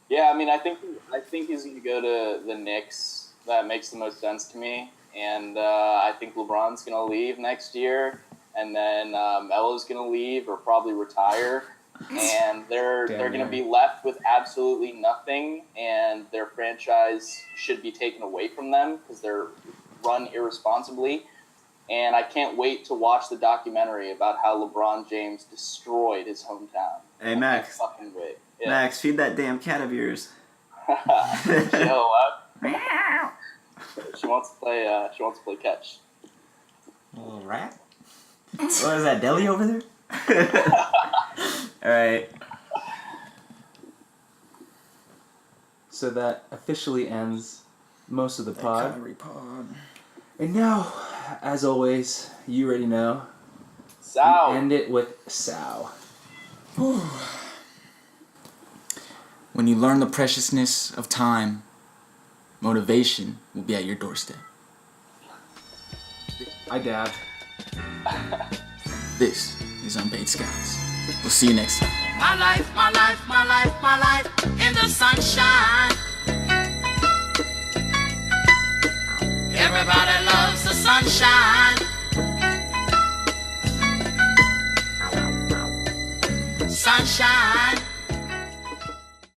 Yeah, I mean, I think he's going to go to the Knicks. That makes the most sense to me. And I think LeBron's going to leave next year, and then Melo's going to leave or probably retire, and they're going to be left with absolutely nothing, and their franchise should be taken away from them because they're run irresponsibly. And I can't wait to watch the documentary about how LeBron James destroyed his hometown. Hey, Max. Fucking wait. Yeah. Max, feed that damn cat of yours. Yo, she wants to play. She wants to play catch. A little rat? What is that, Deli over there? Alright. So that officially ends most of the pod. Kyrie pod. And now, as always, you already know. Sal. We end it with Sal. When you learn the preciousness of time, motivation will be at your doorstep. I dab. This is Unpaid Scouts. We'll see you next time. My life, my life, my life, my life in the sunshine. Everybody loves the sunshine. Sunshine.